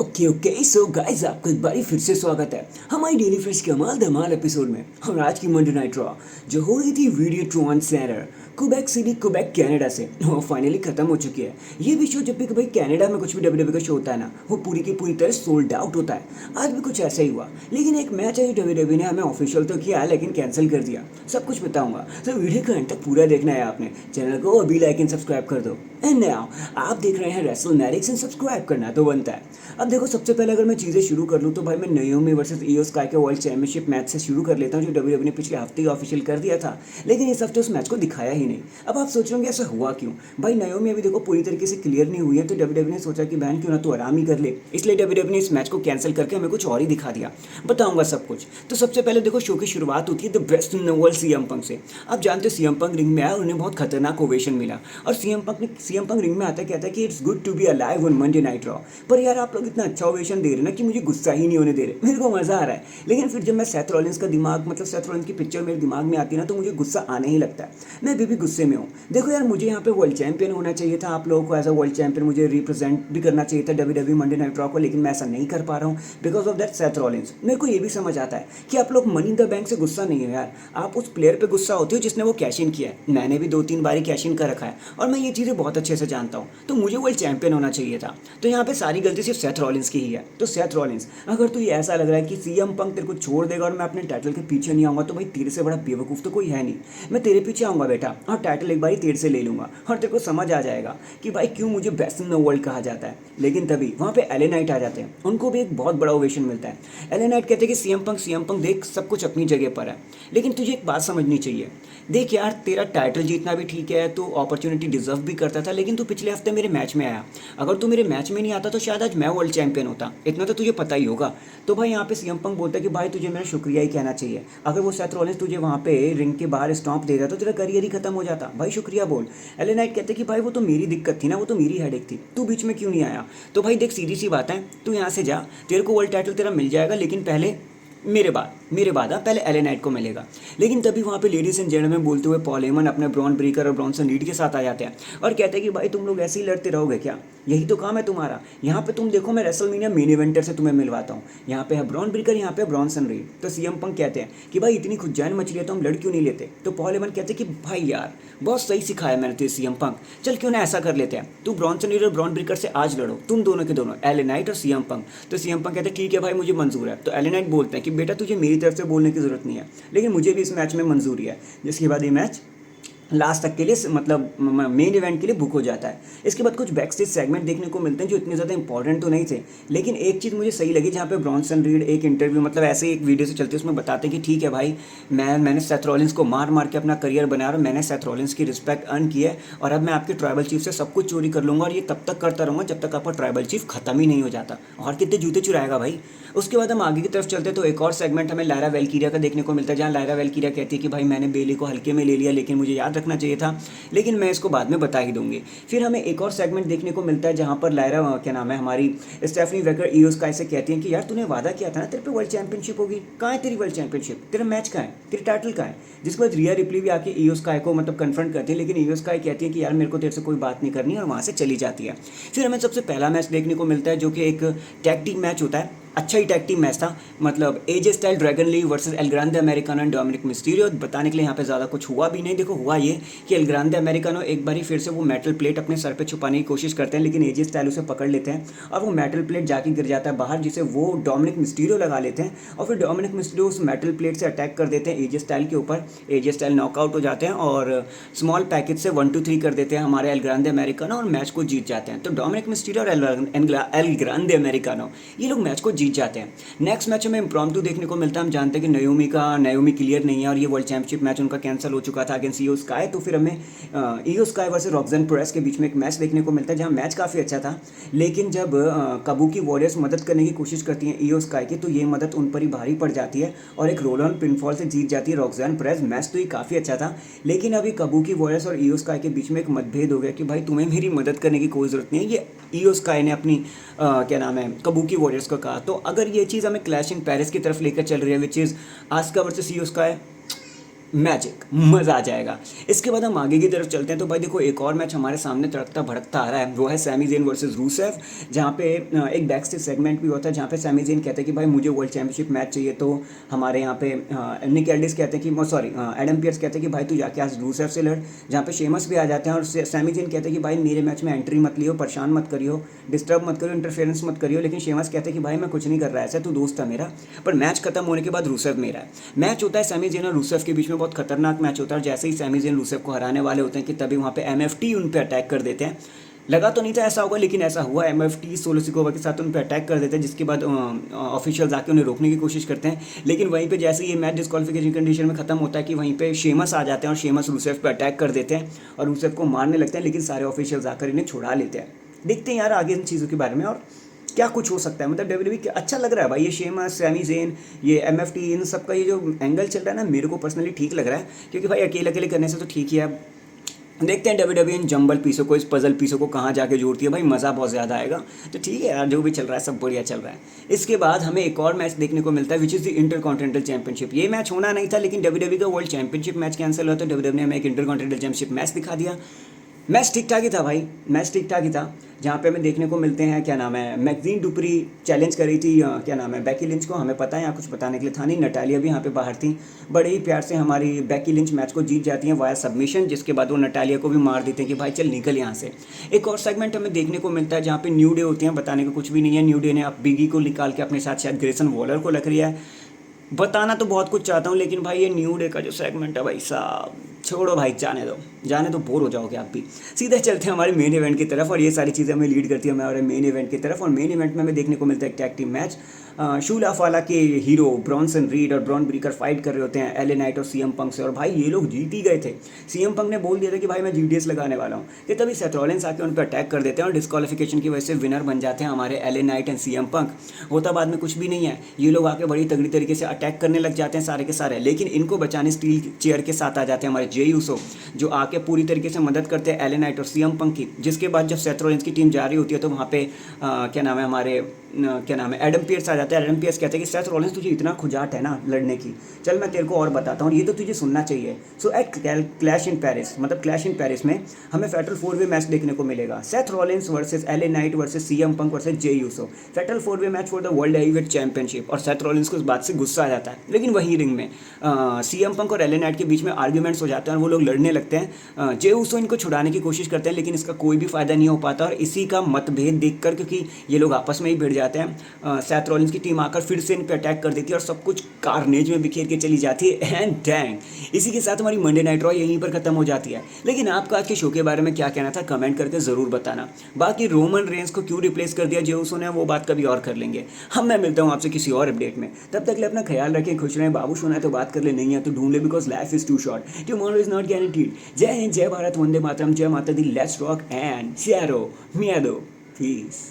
Okay so guys आपका एक बारी फिर से स्वागत है हमारी डेली फ्रेश कमाल धमाल एपिसोड में। और आज की मंडे नाइट रॉ जो हो रही थी वीडियो ट्रॉन सेनर क्वेबेक सिटी क्वेबेक कनाडा से वो फाइनली खत्म हो चुकी है। ये भी शो जब भी कभी कनाडा में कुछ भी डब्ल्यूडब्ल्यूई का शो होता है ना, वो पूरी की पूरी तरह सोल्ड आउट होता है। आज भी कुछ ऐसा ही हुआ, लेकिन एक मैच है जो डब्ल्यूडब्ल्यूई ने हमें ऑफिशियल तो किया लेकिन कैंसिल कर दिया। सब कुछ बताऊंगा, तो वीडियो को अंत तक पूरा देखना है आपने। चैनल को अभी लाइक एंड सब्सक्राइब कर दो। एंड नाउ आप देख रहे हैं रेसलमैनिक्स एंड सब्सक्राइब करना तो बनता है। अब देखो, सबसे पहले अगर मैं चीज़ें शुरू कर लूँ तो भाई मैं नाओमी वर्सेस इयो स्काई के वर्ल्ड चैंपियनशिप मैच से शुरू कर लेता हूँ, जो डब्ल्यूडब्ल्यूई ने पिछले हफ्ते ही ऑफिशियल कर दिया था, लेकिन इस हफ्ते उस मैच को दिखाया ही नहीं। अब आप सोच रहे होंगे ऐसा हुआ क्यों। भाई नाओमी अभी देखो पूरी तरीके से क्लियर नहीं हुई है, तो डब्ल्यूडब्ल्यूई ने सोचा कि बहन क्यों ना तू आराम ही कर ले, इसलिए डब्ल्यूडब्ल्यूई ने इस मैच को कैंसिल करके हमें कुछ और ही दिखा दिया। बताऊंगा सब कुछ। तो सबसे पहले देखो, शो की शुरुआत होती है the best in the world CM Punk से। आप जानते हो सीएम पंक रिंग में आया और उन्हें बहुत खतरनाक ओवेशन मिला, और सीएम पंक रिंग में आता कहता है कि it's good to be alive on Monday night Raw. पर यार आप लोग इतना अच्छा ओवेशन दे रहे हैं ना कि मुझे गुस्सा ही नहीं होने दे रहे, मेरे को मजा आ रहा है। लेकिन फिर जब मैं सेथ रॉलिंस का दिमाग मतलब सेथ रॉलिंस की पिक्चर मेरे दिमाग में आती है ना, तो मुझे गुस्सा आने ही लगता है। मैं अभी भी गुस्से में हूँ। देखो यार, मुझे यहाँ पे वर्ल्ड चैंपियन होना चाहिए था, आप लोगों को एज अ वर्ल्ड चैंपियन मुझे रिप्रेजेंट भी करना चाहिए था डब्ल्यूडब्ल्यूई मंडे नाइट रॉ को, लेकिन मैं ऐसा नहीं कर पा रहा हूँ because of that Seth Rollins. मेरे को ये भी समझ आता है कि आप लोग मनी इन द बैंक से गुस्सा नहीं है यार, आप उस प्लेयर पे गुस्सा होते हो जिसने वो कैश इन किया है। मैंने भी 2-3 बारी कैश इन कर रखा है और मैं ये चीज़ें बहुत अच्छे से जानता हूँ, तो मुझे वर्ल्ड चैंपियन होना चाहिए था। तो यहाँ पे सारी गलती सिर्फ सेथ रॉलिंस की ही है। तो सेथ रॉलिंस, अगर तुझे ऐसा लग रहा है कि सीएम पंक तेरे को छोड़ देगा और मैं अपने टाइटल के पीछे नहीं आऊंगा, तो भाई तेरे से बड़ा बेवकूफ़ तो कोई है नहीं। मैं तेरे पीछे आऊंगा बेटा, और टाइटल एक बारी तेरे से ले लूंगा, और तेरे को समझ आ जाएगा कि भाई क्यों मुझे बेस्ट इन द वर्ल्ड कहा जाता है। लेकिन तभी वहाँ पे एले नाइट आ जाते हैं, उनको भी एक बहुत बड़ा ओवेशन मिलता है। एले नाइट कहते हैं कि सीएम पंक देख, सब कुछ अपनी जगह पर है, लेकिन तुझे एक बात समझनी चाहिए। देख यार, तेरा टाइटल जीतना भी ठीक है, तो अपॉर्चुनिटी डिजर्व भी करता था, लेकिन तू पिछले हफ्ते मेरे मैच में आया। अगर तू मेरे मैच में नहीं आता तो शायद आज मैं वर्ल्ड चैंपियन होता, इतना तो तुझे पता ही होगा। तो भाई यहाँ पे सीएम पंक बोलता है कि भाई तुझे मेरा शुक्रिया ही कहना चाहिए। अगर वो सेथ रॉलिंस तुझे वहाँ पे रिंग के बाहर स्टॉम्प दे रहा तो तेरा करियर ही खत्म हो जाता। भाई शुक्रिया बोल। एले नाइट कहते कि भाई वो तो मेरी दिक्कत थी ना, वो तो मेरी हेडेक थी, तू बीच में क्यों नहीं आया। तो भाई देख, सीधी सी बात है, तू यहाँ से जा, तेरे को वर्ल्ड टाइटल तेरा मिल जाएगा, लेकिन पहले मेरे बाद पहले एले नाइट को मिलेगा। लेकिन तभी वहाँ पे लेडीज एंड जेंटलमैन बोलते हुए पॉल हेमन अपने ब्रॉन ब्रेकर और ब्रॉन्सन रीड के साथ आ जाते हैं और कहते हैं कि भाई तुम लोग ऐसे ही लड़ते रहोगे क्या, यही तो काम है तुम्हारा। यहाँ पे तुम देखो, मैं रेसलमेनिया मेन इवेंटर से तुम्हें मिलवाता हूँ। यहाँ पे है ब्रॉन ब्रेकर, यहाँ पे ब्रॉन्सन रीड। तो सीएम पंक कहते हैं कि भाई इतनी खुदजान मच रही है तो हम लड़ क्यों नहीं लेते। तो पॉल हेमन कहते हैं कि भाई यार बहुत सही सिखाया मैंने तुझे सीएम पंक, चल क्यों ना ऐसा कर लेते हैं, तू ब्रॉन्सन रीड और ब्रॉन ब्रेकर से आज लड़ो, तुम दोनों के दोनों, एले नाइट और सीएम पंक। तो सीएम पंक कहते हैं ठीक है भाई, मुझे मंजूर है। तो एले नाइट बोलते हैं कि बेटा तुझे मेरी तरफ से बोलने की जरूरत नहीं है, लेकिन मुझे भी इस मैच में मंजूरी है। जिसके बाद ये मैच लास्ट तक के लिए मतलब मेन इवेंट के लिए बुक हो जाता है। इसके बाद कुछ बैक स्टेज सेगमेंट देखने को मिलते हैं जो इतने ज़्यादा इंपॉर्टेंट तो नहीं थे, लेकिन एक चीज़ मुझे सही लगी, जहाँ पे ब्रॉन्सन रीड एक इंटरव्यू मतलब ऐसे एक वीडियो से चलते उसमें बताते हैं कि ठीक है भाई, मैंने सेथ रॉलिंस को मार मार के अपना करियर बनाया और मैंने सेथ रॉलिंस की रिस्पेक्ट अर्न की है, और अब मैं आपके ट्राइबल चीफ से सब कुछ चोरी कर लूँगा, और ये तब तक करता रहूँगा जब तक आपका ट्राइबल चीफ खत्म ही नहीं हो जाता। और कितने जूते चुराएगा भाई। उसके बाद हम आगे की तरफ चलते तो एक और सेगमेंट हमें लायरा वेलकीरिया का देखने को मिलता है, जहाँ लायरा वेलकीरिया कहती है कि भाई मैंने बेली को हल्के में ले लिया, लेकिन मुझे याद रखना चाहिए था, लेकिन मैं इसको बाद में बता ही दूंगी। फिर हमें एक और सेगमेंट देखने को मिलता है जहाँ पर लायरा क्या नाम है हमारी स्टेफनी वेकर इयो स्काई से कहती हैं कि यार तूने वादा किया था ना तेरे पे वर्ल्ड चैंपियनशिप होगी, कहाँ है तेरी वर्ल्ड चैंपियनशिप, तेरा मैच कहाँ है, तेरी टाइटल कहाँ है। जिसके बाद रिया रिप्ली भी आके इयो स्काई को मतलब कन्फ्रंट करती है, लेकिन इयो स्काई कहती है कि यार मेरे को तेरे से कोई बात नहीं करनी, और वहाँ से चली जाती है। फिर हमें सबसे पहला मैच देखने को मिलता है जो कि एक टैग टीम मैच होता है। अच्छा ही टैग टीम मैच था, मतलब AJ Styles Dragon Lee versus El Grande Americano and Dominik Mysterio. बताने के लिए यहाँ पे ज़्यादा कुछ हुआ भी नहीं। देखो हुआ ये कि एल ग्रांडे अमेरिकानो एक बारी फिर से वो मेटल प्लेट अपने सर पे छुपाने की कोशिश करते हैं, लेकिन एजे स्टाइल उसे पकड़ लेते हैं और वो मेटल प्लेट जाके गिर जाता है बाहर, जिसे वो डोमिनिक मिस्टीरियो लगा लेते हैं, और फिर डोमिनिक मिस्टीरियो उस मेटल प्लेट से अटैक कर देते हैं एजे स्टाइल के ऊपर। एजे स्टाइल नॉकआउट हो जाते हैं और स्मॉल पैकेज से 1-2-3 कर देते हैं हमारे एल ग्रांडे अमेरिकानो, और मैच को जीत जाते हैं। तो डोमिनिक मिस्टीरियो और एल ग्रांडे अमेरिकानो ये लोग मैच को जीत जाते हैं। नेक्स्ट मैच में इम्प्रॉम्प्टू देखने को मिलता है। हम जानते हैं कि नाओमी क्लियर नहीं है और ये वर्ल्ड चैंपियनशिप मैच उनका कैंसिल हो चुका था अगेंस्ट इयो स्काई। तो फिर हमें इयो स्काई वर्सेस रॉक्सन प्रेस के बीच में एक मैच देखने को मिलता है, जहां मैच काफ़ी अच्छा था, लेकिन जब काबुकी वॉरियर्स मदद करने की कोशिश करती हैं इयो स्काई की, तो ये मदद उन पर ही भारी पड़ जाती है और एक रोल ऑन पिनफॉल से जीत जाती है रॉक्सन प्रेस। मैच तो ये काफ़ी अच्छा था, लेकिन अभी काबुकी वॉरियर्स और इयो स्काई के बीच में एक मतभेद हो गया कि भाई तुम्हें मेरी मदद करने की कोई ज़रूरत नहीं है, ये इयो स्काई ने अपनी क्या नाम है काबुकी वॉरियर्स को कहा। तो अगर ये चीज़ हमें क्लैश इन पेरिस की तरफ लेकर चल रही है, विच इज़ आस्का वर्सेस इयो स्काई, मैजिक, मज़ा आ जाएगा। इसके बाद हम आगे की तरफ चलते हैं। तो भाई देखो, एक और मैच हमारे सामने तड़कता भड़कता आ रहा है, वो है सैमी ज़ेन वर्सेस रूसेफ, जहाँ पे एक बैक स्टेज सेगमेंट भी होता है, जहाँ पे सैमी ज़ेन कहते हैं कि भाई मुझे वर्ल्ड चैंपियनशिप मैच चाहिए। तो हमारे यहाँ पे निक एल्डिस कहते हैं कि सॉरी एडम पियर्स कहते हैं कि भाई तू जाके आज रूसेफ से लड़, जहाँ पे शेमस भी आ जाते हैं और सैमी ज़ेन कहते हैं कि भाई मेरे मैच में एंट्री मत लियो, परेशान मत करियो, डिस्टर्ब मत करियो, इंटरफेरेंस मत करियो। लेकिन शेमस कहते हैं कि भाई मैं कुछ नहीं कर रहा है, ऐसा तू दोस्त था मेरा। पर मैच खत्म होने के बाद रूसेफ मेरा है। मैच होता है सैमी ज़ेन और रूसेफ के बीच में, बहुत खतरनाक मैच होता है। और जैसे ही सैमी ज़ेन रूसेफ को हराने वाले होते हैं कि तभी वहाँ पे एमएफटी उन पे अटैक कर देते हैं। लगा तो नहीं था ऐसा होगा, लेकिन ऐसा हुआ। एमएफटी सोलोसिकोवा के साथ उन पे अटैक कर देते हैं, जिसके बाद ऑफिशियल आके उन्हें रोकने की कोशिश करते हैं। लेकिन वहीं पे जैसे ये मैच डिस्क्वालिफिकेशन कंडीशन में खत्म होता है कि वहीं पे शेमस आ जाते हैं और शेमस रूसेफ पे अटैक कर देते हैं और रूसेफ को मारने लगते हैं। लेकिन सारे ऑफिशियल्स आकर इन्हें छुड़ा लेते हैं। देखते हैं यार आगे इन चीज़ों के बारे में और क्या कुछ हो सकता है। मतलब डब्ल्यूडब्ल्यूई अच्छा लग रहा है भाई, ये शेमस, सैमी ज़ेन, ये एमएफटी, इन सब का ये जो एंगल चल रहा है ना, मेरे को पर्सनली ठीक लग रहा है। क्योंकि भाई अकेले अकेले करने से तो ठीक ही है। देखते हैं डब्ल्यूडब्ल्यूई इन जंबल पीसों को, इस पजल पीसों को कहाँ जाके जोड़ती है। भाई मज़ा बहुत ज़्यादा आएगा। तो ठीक है यार, जो भी चल रहा है सब बढ़िया चल रहा है। इसके बाद हमें एक और मैच देखने को मिलता है, which is the intercontinental championship. ये मैच होना नहीं था, लेकिन डब्ल्यूडब्ल्यूई का वर्ल्ड चैंपियनशिप मैच कैंसिल हुआ, तो डब्ल्यूडब्ल्यूई ने हमें एक इंटरकॉन्टिनेंटल चैंपियनशिप मैच दिखा दिया। मैच ठीक ठाक ही था भाई, मैच ठीक ठाक ही था। जहाँ पे हमें देखने को मिलते हैं, क्या नाम है, मैक्जीन डुपरी चैलेंज करी थी क्या नाम है, बेकी लिंच को। हमें पता है यहाँ कुछ बताने के लिए था नहीं। नटालिया भी यहाँ पे बाहर थी। बड़े ही प्यार से हमारी बेकी लिंच मैच को जीत जाती हैं वाया सबमिशन, जिसके बाद वो नटालिया को भी मार देते हैं कि भाई चल निकल यहाँ से। एक और सेगमेंट हमें देखने को मिलता है जहाँ पे न्यू डे होती हैं। बताने का कुछ भी नहीं है। न्यू डे ने अब बिगी को निकाल के अपने साथ शायद ग्रेसन वॉलर को रख लिया है। बताना तो बहुत कुछ चाहता हूँ, लेकिन भाई ये न्यू डे का जो सेगमेंट है भाई साहब, छोड़ो भाई, जाने दो, बोर हो जाओगे आप भी। सीधे चलते हैं हमारे मेन इवेंट की तरफ, और ये सारी चीज़ें हमें लीड करती है हमारे मेन इवेंट की तरफ। और मेन इवेंट में हमें देखने को मिलता है एक टैग टीम मैच। शूला फाला के हीरो ब्रॉन्सन रीड और ब्रॉन ब्रीकर फाइट कर रहे होते हैं एले नाइट और सीएम पंक से। और भाई ये लोग जीत ही गए थे। सीएम पंक ने बोल दिया था कि भाई मैं जीडीएस लगाने वाला हूँ, कि तभी सेथ रॉलिंस आके उन पर अटैक कर देते हैं और डिस्क्वालिफिकेशन की वजह से विनर बन जाते हैं हमारे LA Knight and CM Punk. होता बाद में कुछ भी नहीं है, ये लोग आके बड़ी तगड़ी तरीके से अटैक करने लग जाते हैं सारे के सारे। लेकिन इनको बचाने स्टील चेयर के साथ आ जाते हैं हमारे जे यूसो, जो आके पूरी तरीके से मदद करते हैं एले नाइट और सीएम पंक की। जिसके बाद जब सेथ रॉलिंस की टीम जा रही होती है तो वहाँ पे क्या नाम है, हमारे क्या नाम है, एडम पियर्स आ जाता है। एडम पियर्स कहते हैं कि सेथ रॉलिंस तुझे इतना खुजाट है ना लड़ने की, चल मैं तेरे को और बताता हूँ, ये तो तुझे सुनना चाहिए। So at clash in Paris, मतलब क्लैश इन पेरिस में हमें फैटल 4-वे मैच देखने को मिलेगा। Seth Rollins versus LA Knight versus CM Punk versus Jey Uso. Fatal 4-वे match for the world heavyweight championship. और सेथ रॉलिंस को इस बात से गुस्सा आ जाता है, लेकिन वहीं रिंग में सीएम पंक और एले नाइट के बीच में आर्ग्यूमेंट्स हो जाते हैं और वो लोग लड़ने लगते हैं। जे यूसो इनको छुड़ाने की कोशिश करते हैं, लेकिन इसका कोई भी फायदा नहीं हो पाता। और इसी का मतभेद देखकर, क्योंकि ये लोग आपस में ही भिड़ जाते हैं, सेथ रॉलिंस की टीम आकर फिर से इन पे अटैक कर देती है और सब कुछ कार्नेज में बिखेर के चली जाती है। एंड डैंग, इसी के साथ हमारी मंडे नाइट रॉ यहीं पर खत्म हो जाती है। लेकिन आपका आज के शो के बारे में क्या कहना था, कमेंट करके ज़रूर बताना। बाकी रोमन रेंस को क्यों रिप्लेस कर दिया जे यूसो ने, वो बात कभी और कर लेंगे। मैं मिलता हूँ आपसे किसी और अपडेट में। तब तक ले अपना ख्याल रखें, खुश रहें। बाबू सुना है तो बात कर ले, नहीं है तो ढूंढ ले, because life is too short, tomorrow is not guaranteed. जय हिंद, जय भारत, वंदे मातरम, जय माता दी, लेट्स रॉक एंड शेरो मियादो, पीस।